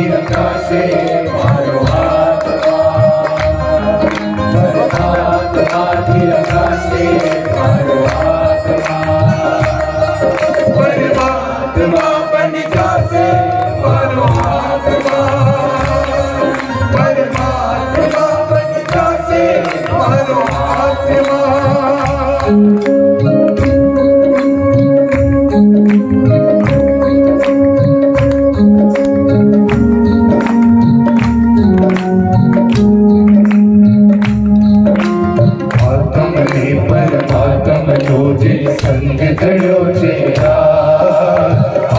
तिरंगा से मारो आत्मा, परमात्मा तिरंगा से मारो आत्मा, परमात्मा बन जा से मारो आत्मा, परमात्मा बन जा से मारो आत्मा। परमात्म तुझे संग करो चेरा,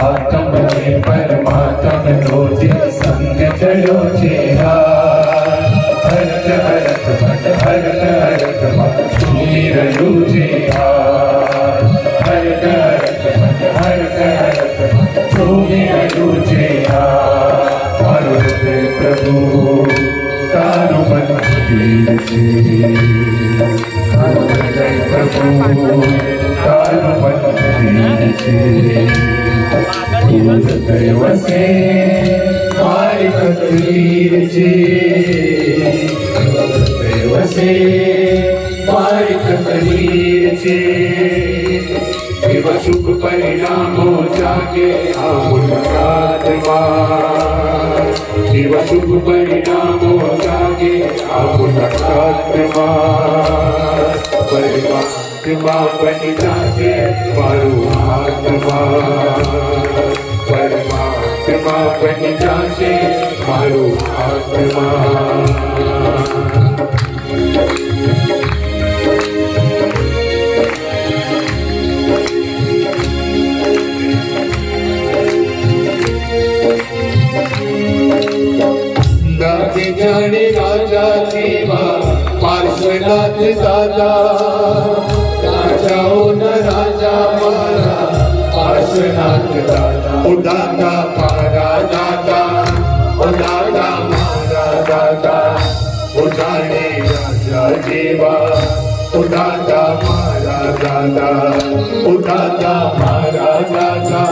आत्म में परमात्म तुझे संग करो चेरा, हरत हरत मत हरत हरत मत सुमिर लूचेरा, हरत हरत मत हरत हरत मत सुमिर लूचेरा। मरुत प्रभु तारु मन वीर से, जय प्रभु तारु मन वीर से, दूर दैव से मारी तकदीर से, दैव से मारी तकदीर से, शिव शुभ परिणाम हो जाके मुलाकात मां, शिव शुभ परिणाम हो जाके मुलाकात मां, परमात्मा बन जाके मारो आत्मा, परमात्मा बन जाके मारो आत्मा। दादी जाने राजा देवा पार्श्वनाथ दादा, राजाओ न राजा मारा पार्श्वनाथ दादा, ओ दादा मारा दादा, ओ दादा मारा दादा, ओ जाने राजा देवा, ओ दादा मारा दादा, ओ दादा मारा दादा,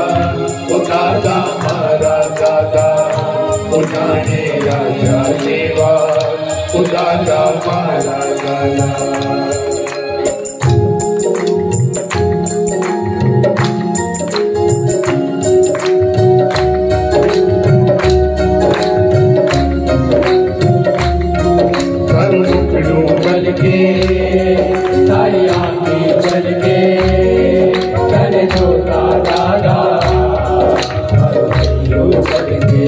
ओ दादा मारा दादा, ओ जाने राजा देवा, ओ दादा मारा दादा। बल के ताई आंखें बल के करे छोटा दादा, चढ़ के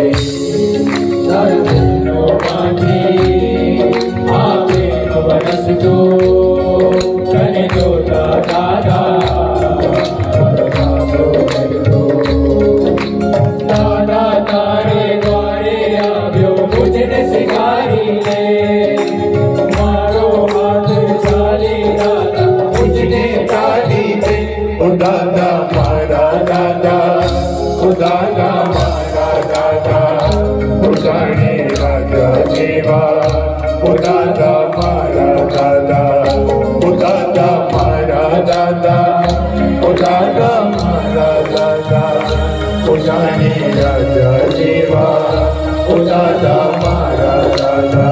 दर्दों मांगी आगे बरस दो, करे छोटा दादा दादा तारे द्वारे आव्यो मुझने सिखारी ले, ओ दादा मारा दादा, ओ दादा मारा दादा, ओ जाने राजा देवा, ओ दादा मारा दादा, ओ दादा मारा दादा, ओ दादा मारा दादा, ओ जाने राजा देवा, ओ दादा मारा दादा।